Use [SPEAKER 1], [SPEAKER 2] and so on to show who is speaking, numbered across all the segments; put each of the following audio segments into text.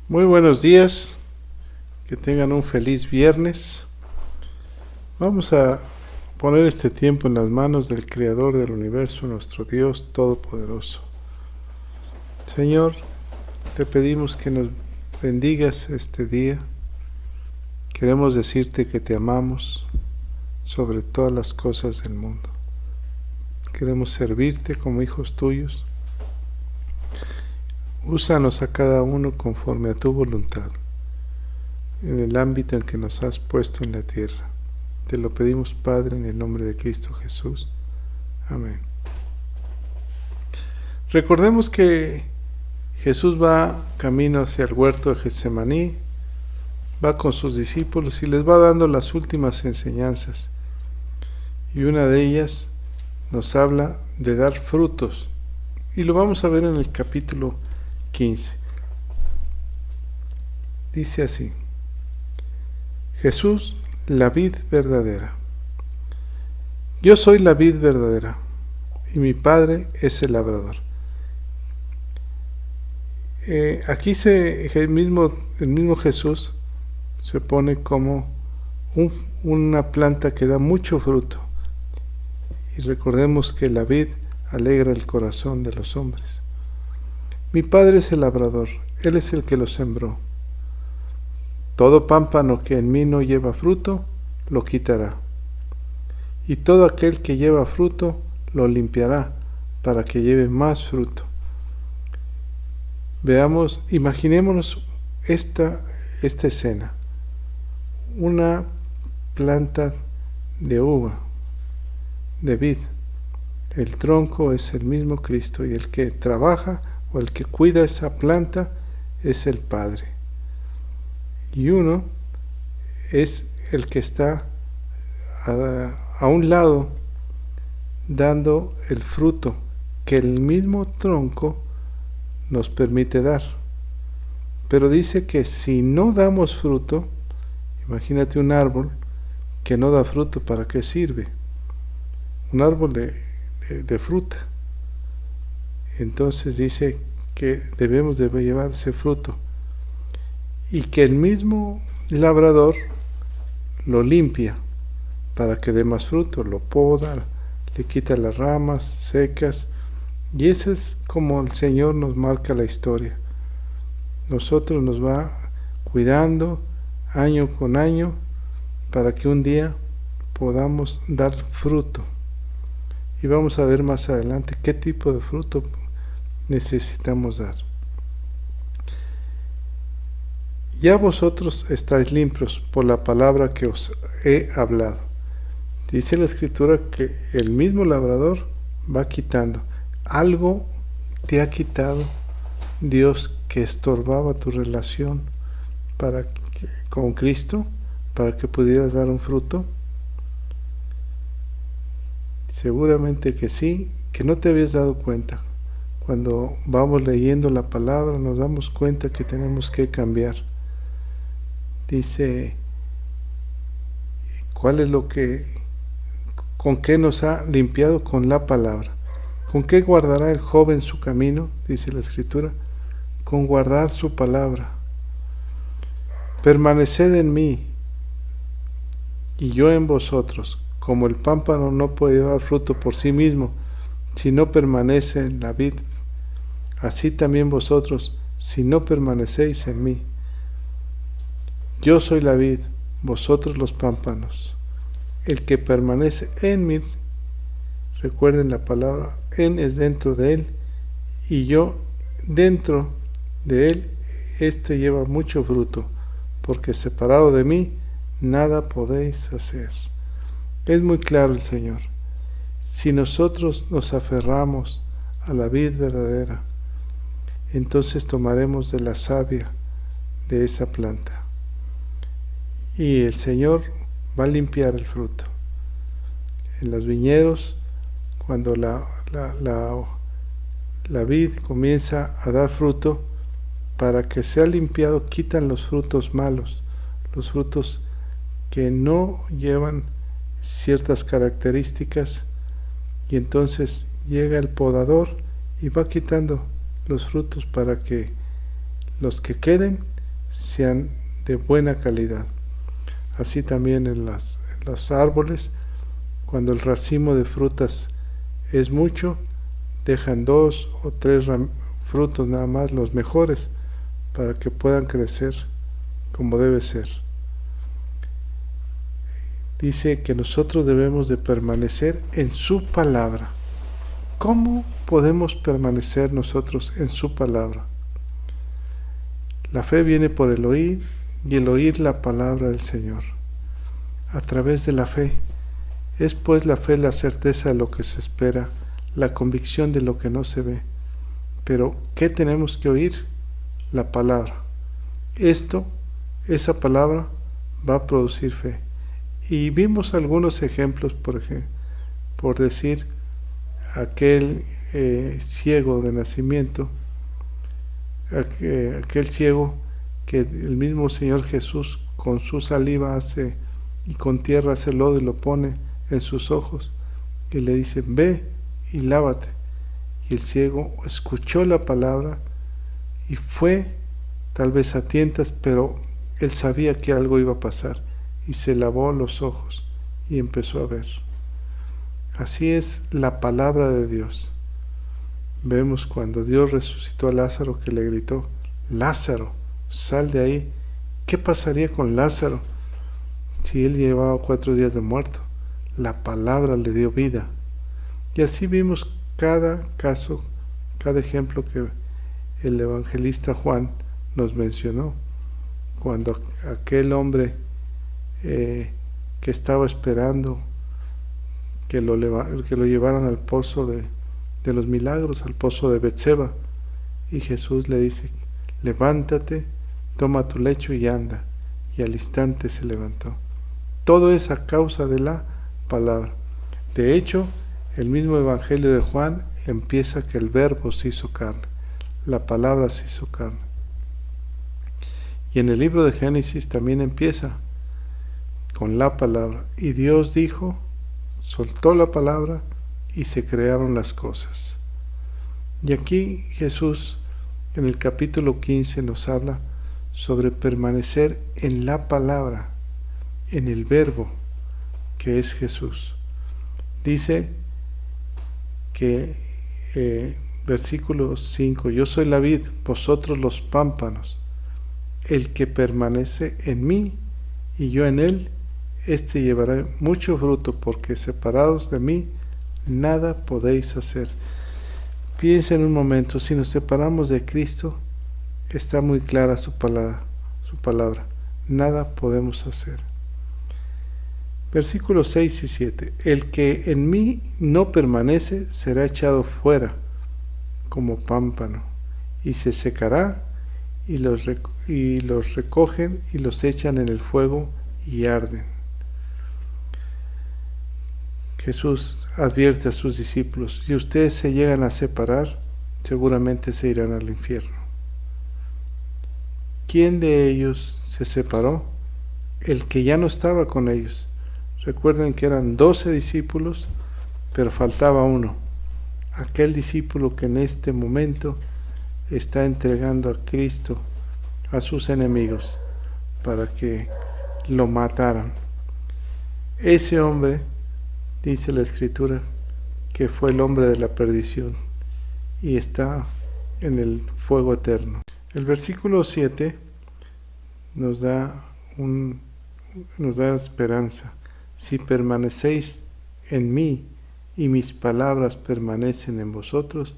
[SPEAKER 1] Muy buenos días, que tengan un feliz viernes. Vamos a poner este tiempo en las manos del Creador del universo, nuestro Dios Todopoderoso. Señor, te pedimos que nos bendigas este día. Queremos decirte que te amamos sobre todas las cosas del mundo. Queremos servirte como hijos tuyos. Úsanos a cada uno conforme a tu voluntad, en el ámbito en que nos has puesto en la tierra. Te lo pedimos, Padre, en el nombre de Cristo Jesús. Amén. Recordemos que Jesús va camino hacia el huerto de Getsemaní, va con sus discípulos y les va dando las últimas enseñanzas. Y una de ellas nos habla de dar frutos. Y lo vamos a ver en el capítulo 15. Dice así: Jesús, la vid verdadera. Yo soy la vid verdadera, y mi Padre es el labrador. Aquí el mismo Jesús se pone como una planta que da mucho fruto. Y recordemos que la vid alegra el corazón de los hombres. Mi Padre es el labrador, Él es el que lo sembró. Todo pámpano que en mí no lleva fruto, lo quitará. Y todo aquel que lleva fruto, lo limpiará, para que lleve más fruto. Veamos, imaginémonos esta escena. Una planta de uva, de vid. El tronco es el mismo Cristo, y el que trabaja o el que cuida esa planta es el Padre. Y uno es el que está a un lado dando el fruto que el mismo tronco nos permite dar. Pero dice que si no damos fruto, imagínate un árbol que no da fruto, ¿para qué sirve? Un árbol de fruta. Entonces dice que debemos de llevar ese fruto, y que el mismo labrador lo limpia para que dé más fruto, lo poda, le quita las ramas secas, y ese es como el Señor nos marca la historia. Nosotros nos va cuidando año con año para que un día podamos dar fruto. Y vamos a ver más adelante qué tipo de fruto necesitamos dar. Ya vosotros estáis limpios por la palabra que os he hablado. Dice la Escritura que el mismo labrador va quitando. Algo te ha quitado Dios que estorbaba tu relación con Cristo, para que pudieras dar un fruto. Seguramente que sí, que no te habías dado cuenta. Cuando vamos leyendo la palabra nos damos cuenta que tenemos que cambiar. Dice, ¿cuál es con qué nos ha limpiado? Con la palabra. ¿Con qué guardará el joven su camino? Dice la Escritura, con guardar su palabra. Permaneced en mí y yo en vosotros. Como el pámpano no puede llevar fruto por sí mismo si no permanece en la vid, así también vosotros, si no permanecéis en mí. Yo soy la vid, vosotros los pámpanos. El que permanece en mí, recuerden la palabra, en es dentro de él, y yo dentro de él, este lleva mucho fruto, porque separado de mí, nada podéis hacer. Es muy claro el Señor. Si nosotros nos aferramos a la vid verdadera, entonces tomaremos de la savia de esa planta. Y el Señor va a limpiar el fruto. En los viñedos, cuando la vid comienza a dar fruto, para que sea limpiado, quitan los frutos malos, los frutos que no llevan ciertas características, y entonces llega el podador y va quitando los frutos para que los que queden sean de buena calidad. Así también en los árboles, cuando el racimo de frutas es mucho, dejan 2 o 3 frutos nada más, los mejores, para que puedan crecer como debe ser. Dice que nosotros debemos de permanecer en su palabra. ¿Cómo podemos permanecer nosotros en su palabra? La fe viene por el oír, y el oír la palabra del Señor. A través de la fe. Es pues la fe la certeza de lo que se espera, la convicción de lo que no se ve. Pero, ¿qué tenemos que oír? La palabra. Esa palabra va a producir fe. Y vimos algunos ejemplos, por decir, aquel ciego de nacimiento, aquel ciego que el mismo Señor Jesús con su saliva hace y con tierra hace lodo y lo pone en sus ojos y le dice: ve y lávate. Y el ciego escuchó la palabra y fue, tal vez a tientas, pero él sabía que algo iba a pasar y se lavó los ojos y empezó a ver. Así es la palabra de Dios. Vemos cuando Dios resucitó a Lázaro, que le gritó: Lázaro, sal de ahí. ¿Qué pasaría con Lázaro si él llevaba 4 días de muerto? La palabra le dio vida. Y así vimos cada caso, cada ejemplo que el evangelista Juan nos mencionó. Cuando aquel hombre que estaba esperando que lo llevaran al pozo de los milagros, al pozo de Betseba, y Jesús le dice: levántate, toma tu lecho y anda. Y al instante se levantó. Todo es a causa de la palabra. De hecho, el mismo Evangelio de Juan empieza que el Verbo se hizo carne, la palabra se hizo carne. Y en el libro de Génesis también empieza con la palabra. Y Dios dijo, soltó la palabra y se crearon las cosas. Y aquí Jesús en el capítulo 15 nos habla sobre permanecer en la palabra, en el Verbo que es Jesús. Dice que versículo 5: yo soy la vid, vosotros los pámpanos. El que permanece en mí y yo en él, éste llevará mucho fruto, porque separados de mí nada podéis hacer. Piensa en un momento, si nos separamos de Cristo, está muy clara su palabra. Nada podemos hacer. Versículos 6 y 7. El que en mí no permanece será echado fuera como pámpano y se secará, y los recogen y los echan en el fuego y arden. Jesús advierte a sus discípulos: si ustedes se llegan a separar, seguramente se irán al infierno. ¿Quién de ellos se separó? El que ya no estaba con ellos. Recuerden que eran 12 discípulos, pero faltaba uno. Aquel discípulo que en este momento está entregando a Cristo a sus enemigos para que lo mataran. Ese hombre, dice la Escritura, que fue el hombre de la perdición y está en el fuego eterno. El versículo 7 nos da esperanza. Si permanecéis en mí y mis palabras permanecen en vosotros,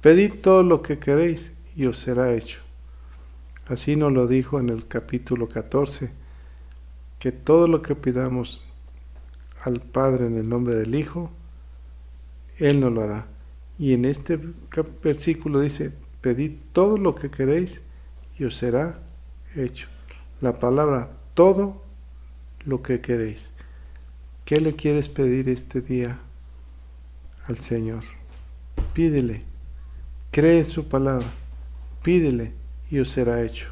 [SPEAKER 1] pedid todo lo que queréis y os será hecho. Así nos lo dijo en el capítulo 14, que todo lo que pidamos al Padre en el nombre del Hijo, Él nos lo hará. Y en este versículo dice: pedid todo lo que queréis y os será hecho. La palabra todo lo que queréis. ¿Qué le quieres pedir este día al Señor? Pídele, cree en su palabra, pídele y os será hecho.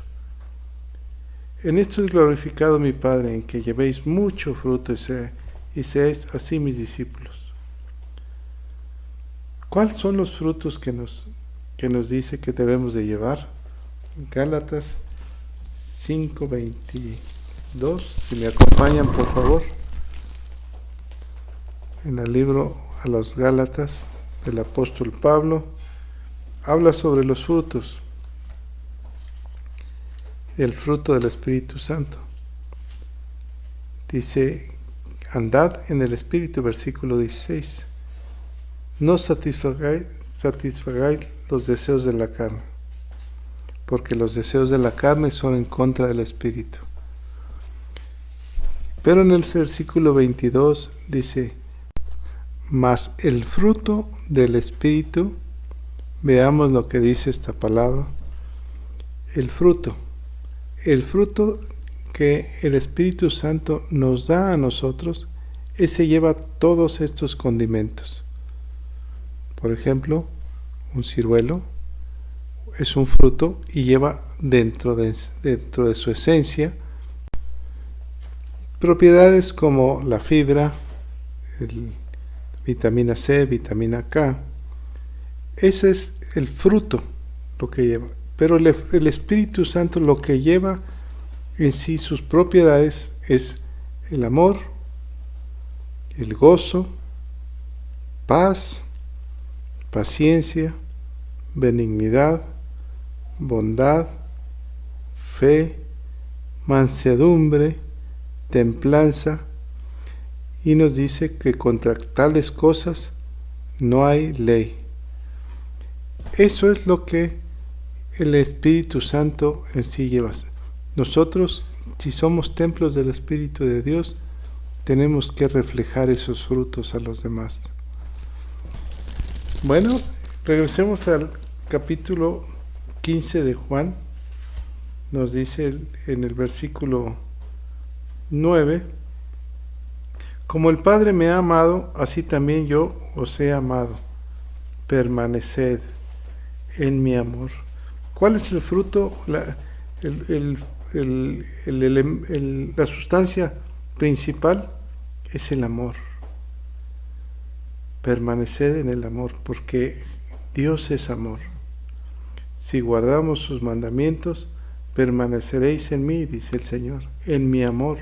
[SPEAKER 1] En esto es glorificado mi Padre, en que llevéis mucho fruto y seáis así mis discípulos. ¿Cuáles son los frutos que nos dice que debemos de llevar? Gálatas 5:22, si me acompañan por favor, en el libro a los Gálatas del apóstol Pablo, habla sobre los frutos, el fruto del Espíritu Santo. Dice, andad en el Espíritu, versículo 16, no satisfagáis los deseos de la carne, porque los deseos de la carne son en contra del Espíritu. Pero en el versículo 22 dice, mas el fruto del Espíritu, veamos lo que dice esta palabra, el fruto que el Espíritu Santo nos da a nosotros, ese lleva todos estos condimentos. Por ejemplo, un ciruelo es un fruto y lleva dentro de su esencia propiedades como la fibra, vitamina C, vitamina K. Ese es el fruto, lo que lleva. Pero el Espíritu Santo lo que lleva en sí, sus propiedades, es el amor, el gozo, paz, paciencia, benignidad, bondad, fe, mansedumbre, templanza, y nos dice que contra tales cosas no hay ley. Eso es lo que el Espíritu Santo en sí lleva. Nosotros, si somos templos del Espíritu de Dios, tenemos que reflejar esos frutos a los demás. Bueno, regresemos al capítulo 15 de Juan. Nos dice en el versículo 9, como el Padre me ha amado, así también yo os he amado. Permaneced en mi amor. ¿Cuál es el fruto? La sustancia principal es el amor. Permaneced en el amor, porque Dios es amor. Si guardamos sus mandamientos, permaneceréis en mí, dice el Señor, en mi amor,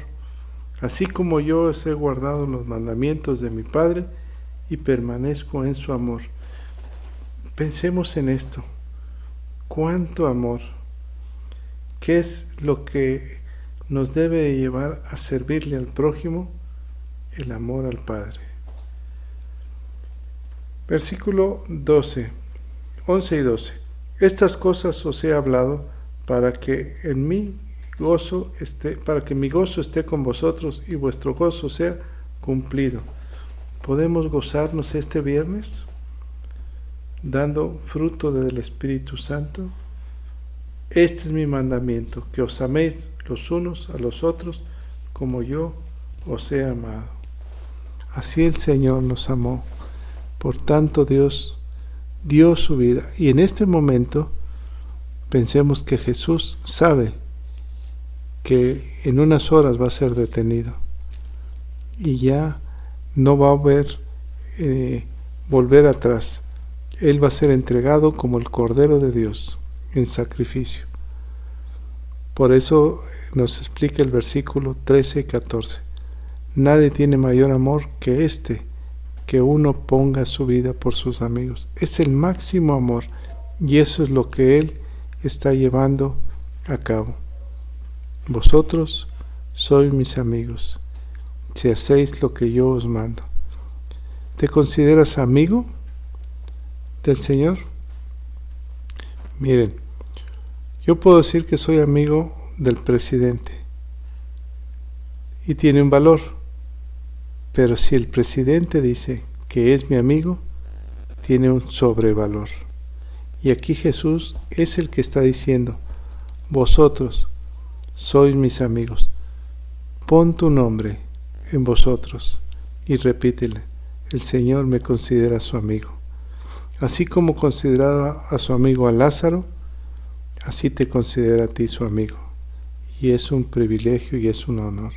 [SPEAKER 1] así como yo os he guardado los mandamientos de mi Padre y permanezco en su amor. Pensemos en esto. ¿Cuánto amor? ¿Qué es lo que nos debe llevar a servirle al prójimo? El amor al Padre. Versículo 11 y 12. Estas cosas os he hablado para que mi gozo esté con vosotros y vuestro gozo sea cumplido. ¿Podemos gozarnos este viernes dando fruto del Espíritu Santo? Este es mi mandamiento, que os améis los unos a los otros como yo os he amado. Así el Señor nos amó. Por tanto, Dios dio su vida. Y en este momento pensemos que Jesús sabe que en unas horas va a ser detenido y ya no va a haber volver atrás. Él va a ser entregado como el Cordero de Dios en sacrificio. Por eso nos explica el versículo 13 y 14. Nadie tiene mayor amor que que uno ponga su vida por sus amigos. Es el máximo amor y eso es lo que Él está llevando a cabo. Vosotros sois mis amigos, si hacéis lo que yo os mando. ¿Te consideras amigo del Señor? Miren, yo puedo decir que soy amigo del presidente y tiene un valor, pero si el presidente dice que es mi amigo, tiene un sobrevalor. Y aquí Jesús es el que está diciendo, vosotros sois mis amigos, pon tu nombre en vosotros y repítele, el Señor me considera su amigo. Así como consideraba a su amigo a Lázaro, así te considera a ti su amigo. Y es un privilegio y es un honor.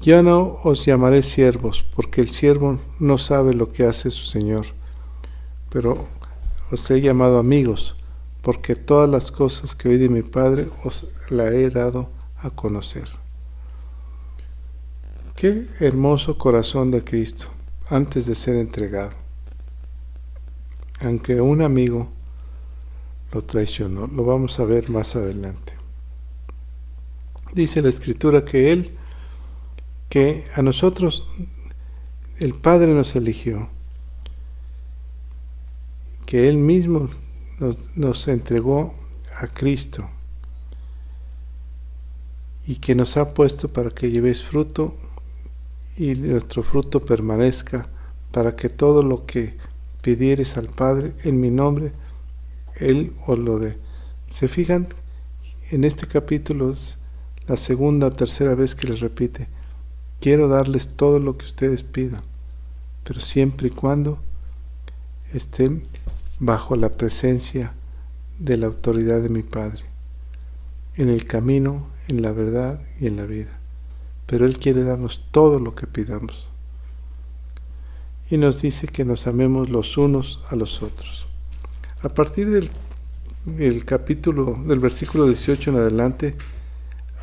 [SPEAKER 1] Ya no os llamaré siervos, porque el siervo no sabe lo que hace su Señor, pero os he llamado amigos, porque todas las cosas que oí de mi Padre os la he dado a conocer. Qué hermoso corazón de Cristo antes de ser entregado. Aunque un amigo lo traicionó, lo vamos a ver más adelante. Dice la Escritura que a nosotros el Padre nos eligió, que Él mismo nos entregó a Cristo y que nos ha puesto para que llevéis fruto y nuestro fruto permanezca, para que todo lo que pidieres al Padre en mi nombre, Él os lo dé. ¿Se fijan? En este capítulo es la segunda o tercera vez que les repite: quiero darles todo lo que ustedes pidan, pero siempre y cuando estén bajo la presencia de la autoridad de mi Padre, en el camino, en la verdad y en la vida. Pero Él quiere darnos todo lo que pidamos. Y nos dice que nos amemos los unos a los otros. A partir del capítulo, del versículo 18 en adelante,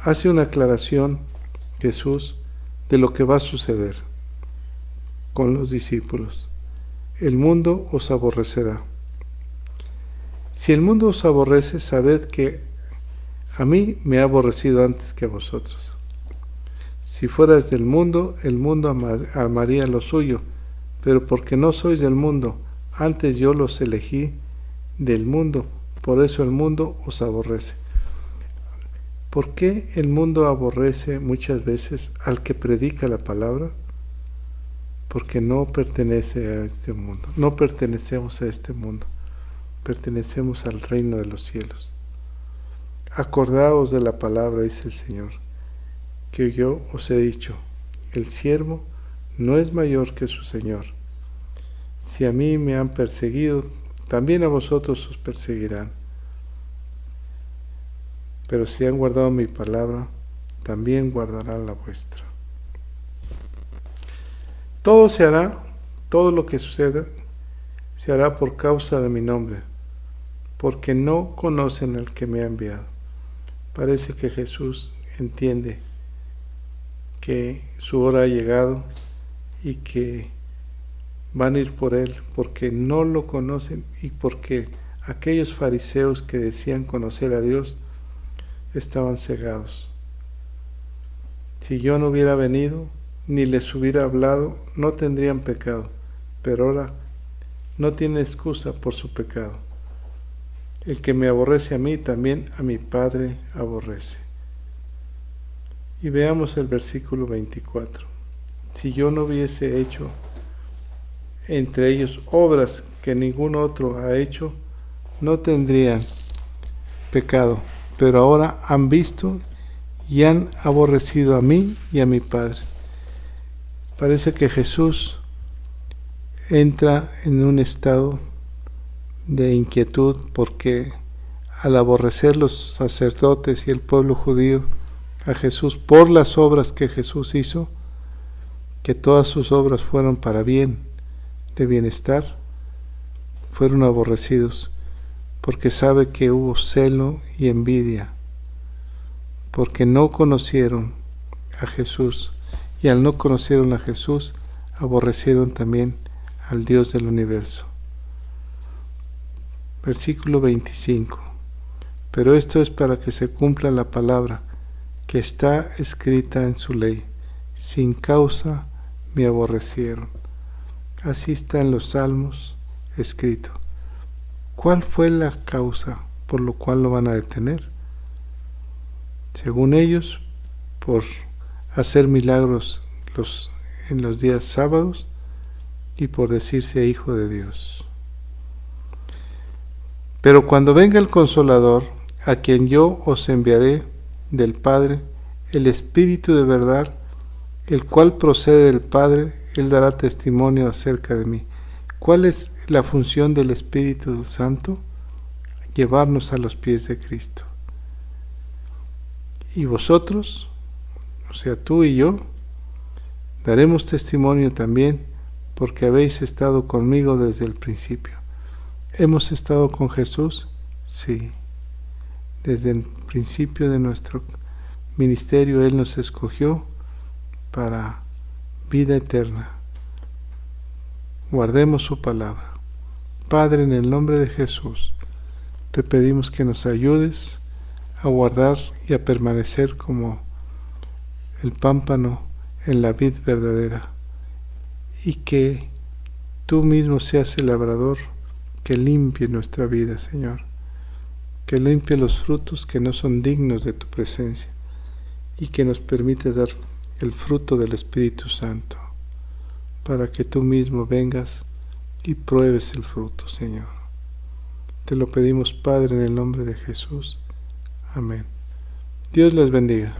[SPEAKER 1] hace una aclaración Jesús de lo que va a suceder con los discípulos. El mundo os aborrecerá. Si el mundo os aborrece, sabed que a mí me ha aborrecido antes que a vosotros. Si fueras del mundo, el mundo amaría lo suyo, pero porque no sois del mundo, antes yo los elegí del mundo, por eso el mundo os aborrece. ¿Por qué el mundo aborrece muchas veces al que predica la palabra? Porque no pertenece a este mundo, no pertenecemos a este mundo, pertenecemos al reino de los cielos. Acordaos de la palabra, dice el Señor, que yo os he dicho: el siervo no es mayor que su Señor. Si a mí me han perseguido, también a vosotros os perseguirán. Pero si han guardado mi palabra, también guardarán la vuestra. Todo se hará, todo lo que suceda, se hará por causa de mi nombre, porque no conocen al que me ha enviado. Parece que Jesús entiende que su hora ha llegado y que van a ir por Él porque no lo conocen y porque aquellos fariseos que decían conocer a Dios estaban cegados. Si yo no hubiera venido ni les hubiera hablado, no tendrían pecado, pero ahora no tienen excusa por su pecado. El que me aborrece a mí, también a mi Padre aborrece. Y veamos el versículo 24. Si yo no hubiese hecho entre ellos obras que ningún otro ha hecho, no tendrían pecado, pero ahora han visto y han aborrecido a mí y a mi Padre. Parece que Jesús entra en un estado de inquietud porque al aborrecer los sacerdotes y el pueblo judío a Jesús por las obras que Jesús hizo, que todas sus obras fueron para bien, de bienestar, fueron aborrecidos porque sabe que hubo celo y envidia, porque no conocieron a Jesús, y al no conocieron a Jesús, aborrecieron también al Dios del universo. Versículo 25. Pero esto es para que se cumpla la palabra que está escrita en su ley: sin causa me aborrecieron. Así está en los Salmos escrito. ¿Cuál fue la causa por lo cual lo van a detener? Según ellos, por hacer milagros en los días sábados y por decirse hijo de Dios. Pero cuando venga el Consolador, a quien yo os enviaré del Padre, el Espíritu de verdad, el cual procede del Padre, Él dará testimonio acerca de mí. ¿Cuál es la función del Espíritu Santo? Llevarnos a los pies de Cristo. Y vosotros, o sea, tú y yo, daremos testimonio también, porque habéis estado conmigo desde el principio. Hemos estado con Jesús Sí, desde el principio de nuestro ministerio Él nos escogió para vida eterna. Guardemos su palabra. Padre, en el nombre de Jesús, te pedimos que nos ayudes a guardar y a permanecer como el pámpano en la vid verdadera, y que tú mismo seas el labrador que limpie nuestra vida, Señor, que limpie los frutos que no son dignos de tu presencia, y que nos permite dar el fruto del Espíritu Santo, para que tú mismo vengas y pruebes el fruto, Señor. Te lo pedimos, Padre, en el nombre de Jesús. Amén. Dios les bendiga.